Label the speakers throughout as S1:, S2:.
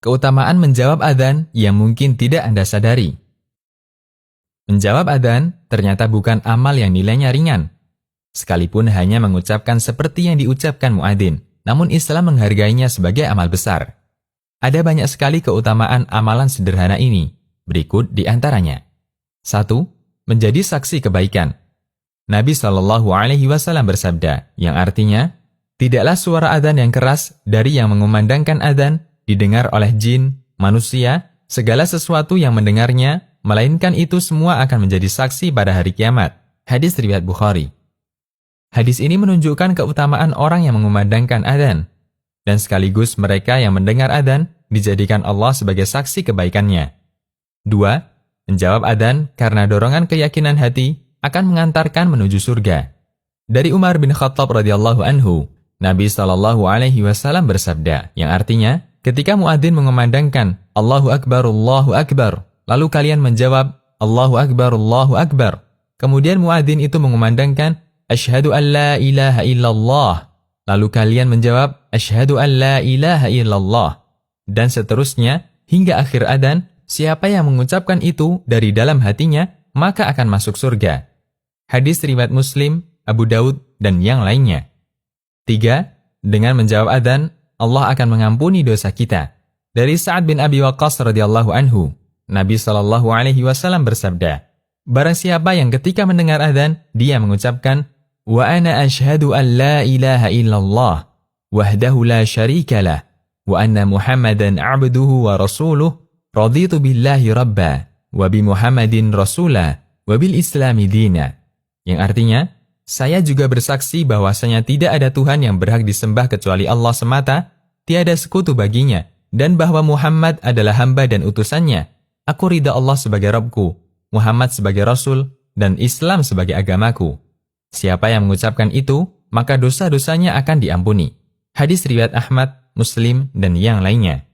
S1: Keutamaan menjawab adzan yang mungkin tidak Anda sadari. Menjawab adzan ternyata bukan amal yang nilainya ringan. Sekalipun hanya mengucapkan seperti yang diucapkan muadzin, namun Islam menghargainya sebagai amal besar. Ada banyak sekali keutamaan amalan sederhana ini. Berikut di antaranya. 1. Menjadi saksi kebaikan. Nabi SAW bersabda, yang artinya, tidaklah suara adzan yang keras dari yang mengumandangkan adzan didengar oleh jin, manusia, segala sesuatu yang mendengarnya, melainkan itu semua akan menjadi saksi pada hari kiamat. Hadis riwayat Bukhari. Hadis ini menunjukkan keutamaan orang yang mengumandangkan adzan, dan sekaligus mereka yang mendengar adzan dijadikan Allah sebagai saksi kebaikannya. 2. Menjawab adzan karena dorongan keyakinan hati akan mengantarkan menuju surga. Dari Umar bin Khattab radhiyallahu anhu, Nabi SAW bersabda, yang artinya, ketika muadzin mengumandangkan Allahu Akbar, lalu kalian menjawab Allahu Akbar. Kemudian muadzin itu mengumandangkan Asyhadu an la ilaha illallah. Lalu kalian menjawab Asyhadu an la ilaha illallah. Dan seterusnya hingga akhir adzan, siapa yang mengucapkan itu dari dalam hatinya, maka akan masuk surga. Hadis riwayat Muslim, Abu Daud, dan yang lainnya. 3. Dengan menjawab adzan, Allah akan mengampuni dosa kita. Dari Sa'ad bin Abi Waqqas radhiyallahu anhu, Nabi SAW bersabda, barang siapa yang ketika mendengar adzan, dia mengucapkan, Wa ana ashhadu an la ilaha illallah, wahdahu la syarika lah, wa anna Muhammadan abduhu wa rasuluh, raditu billahi rabba, wa bi Muhammadin rasulah, wa bil islami dina. Yang artinya, saya juga bersaksi bahwasanya tidak ada Tuhan yang berhak disembah kecuali Allah semata, tiada sekutu baginya, dan bahwa Muhammad adalah hamba dan utusannya. Aku ridha Allah sebagai Rabbku, Muhammad sebagai Rasul, dan Islam sebagai agamaku. Siapa yang mengucapkan itu, maka dosa-dosanya akan diampuni. Hadis riwayat Ahmad, Muslim, dan yang lainnya.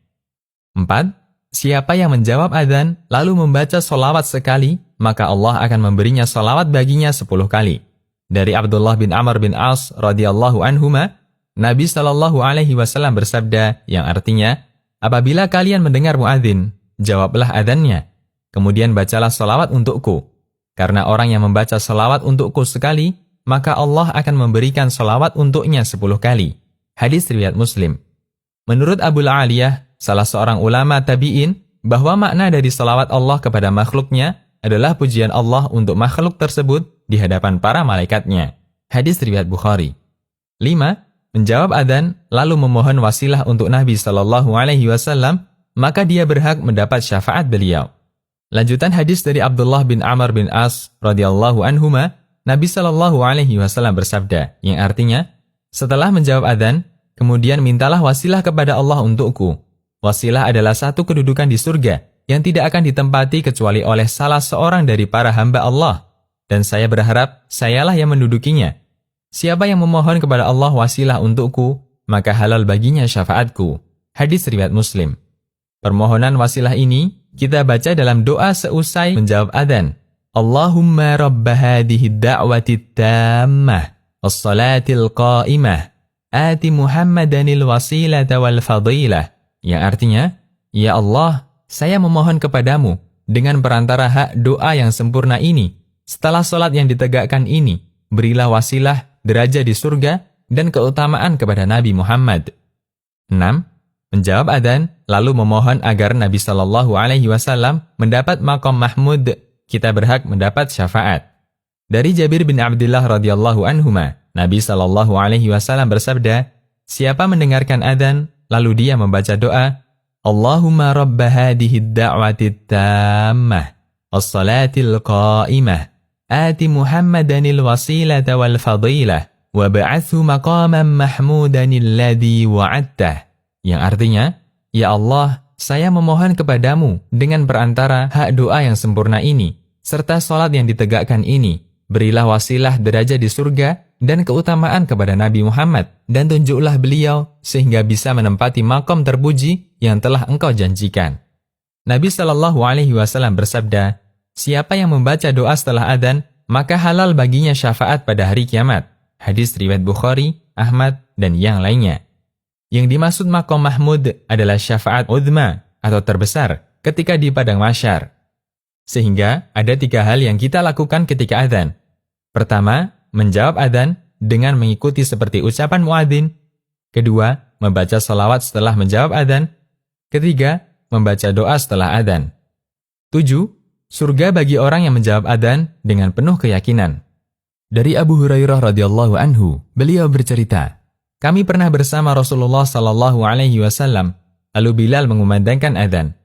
S1: 4. Siapa yang menjawab adzan lalu membaca sholawat sekali, maka Allah akan memberinya sholawat baginya 10 kali. Dari Abdullah bin Amr bin As radhiyallahu anhuma, Nabi SAW bersabda, yang artinya, apabila kalian mendengar muadzin, jawablah adzannya, kemudian bacalah sholawat untukku. Karena orang yang membaca sholawat untukku sekali, maka Allah akan memberikan sholawat untuknya 10 kali. Hadis riwayat Muslim. Menurut Abu Aliyah, salah seorang ulama tabi'in, bahwa makna dari sholawat Allah kepada makhluknya adalah pujian Allah untuk makhluk tersebut di hadapan para malaikatnya. Hadis riwayat Bukhari. 5. Menjawab adzan lalu memohon wasilah untuk Nabi SAW, maka dia berhak mendapat syafaat beliau. Lanjutan hadis dari Abdullah bin Amr bin As radhiyallahu anhuma, Nabi SAW bersabda, yang artinya, setelah menjawab adzan, kemudian mintalah wasilah kepada Allah untukku. Wasilah adalah satu kedudukan di surga yang tidak akan ditempati kecuali oleh salah seorang dari para hamba Allah. Dan saya berharap sayalah yang mendudukinya. Siapa yang memohon kepada Allah wasilah untukku, maka halal baginya syafaatku. Hadis riwayat Muslim. Permohonan wasilah ini kita baca dalam doa seusai menjawab adzan. Allahumma rabba hadhihi da'wati tammah, as-salatil qa'imah, ati Muhammadanil wasilata wal fadilah. Yang artinya, ya Allah, saya memohon kepadamu dengan perantara hak doa yang sempurna ini, setelah salat yang ditegakkan ini, berilah wasilah, derajat di surga, dan keutamaan kepada Nabi Muhammad. 6. Menjawab adzan, lalu memohon agar Nabi SAW mendapat maqam Mahmud, kita berhak mendapat syafaat. Dari Jabir bin Abdullah radhiyallahu anhuma, Nabi SAW bersabda, siapa mendengarkan adzan, lalu dia membaca doa, Allahumma rabba hadhihi da'wati tammah, as-salatil qa'imah, ati Muhammadanil wasilata wal fadilah, wa ba'athu maqaman mahmudanil ladhi wa'attah. Yang artinya, ya Allah, saya memohon kepadamu dengan perantara hak doa yang sempurna ini, serta salat yang ditegakkan ini, berilah wasilah derajat di surga dan keutamaan kepada Nabi Muhammad, dan tunjuklah beliau sehingga bisa menempati makom terpuji yang telah engkau janjikan. Nabi SAW bersabda, siapa yang membaca doa setelah adzan, maka halal baginya syafaat pada hari kiamat. Hadis riwayat Bukhari, Ahmad, dan yang lainnya. Yang dimaksud maqam mahmud adalah syafaat uzma atau terbesar ketika di padang mahsyar. Sehingga ada 3 hal yang kita lakukan ketika adzan. Pertama, menjawab adzan dengan mengikuti seperti ucapan muadzin. Kedua, membaca sholawat setelah menjawab adzan. Ketiga, membaca doa setelah adzan. 7. Surga bagi orang yang menjawab adzan dengan penuh keyakinan. Dari Abu Hurairah radhiyallahu anhu, beliau bercerita, kami pernah bersama Rasulullah sallallahu alaihi wasallam, lalu Bilal mengumandangkan adzan.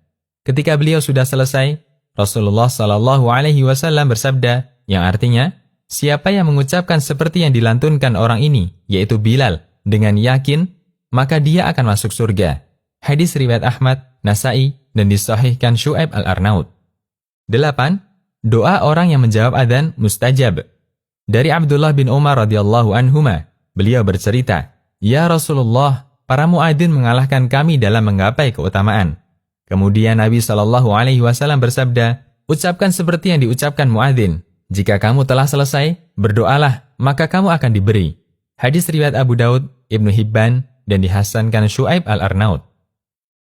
S1: Ketika beliau sudah selesai, Rasulullah sallallahu alaihi wasallam bersabda, yang artinya, siapa yang mengucapkan seperti yang dilantunkan orang ini, yaitu Bilal, dengan yakin, maka dia akan masuk surga. Hadis riwayat Ahmad, Nasai, dan disahihkan Syu'aib al-Arnaud. 8. Doa orang yang menjawab adzan mustajab. Dari Abdullah bin Umar radhiyallahu anhuma, beliau bercerita, ya Rasulullah, para muadzin mengalahkan kami dalam menggapai keutamaan. Kemudian Nabi SAW bersabda, ucapkan seperti yang diucapkan muadzin. Jika kamu telah selesai, berdoalah, maka kamu akan diberi. Hadis riwayat Abu Daud, Ibnu Hibban, dan dihasankan Syu'aib al-Arnaud.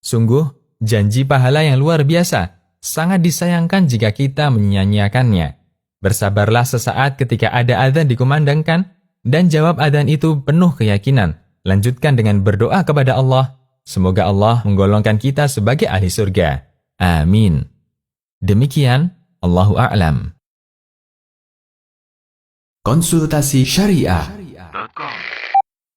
S1: Sungguh, janji pahala yang luar biasa, sangat disayangkan jika kita menyia-nyiakannya. Bersabarlah sesaat ketika ada adzan dikumandangkan, dan jawab adzan itu penuh keyakinan. Lanjutkan dengan berdoa kepada Allah. Semoga Allah menggolongkan kita sebagai ahli surga. Amin. Demikian, Allahu a'lam.
S2: Konsultasi Syariah.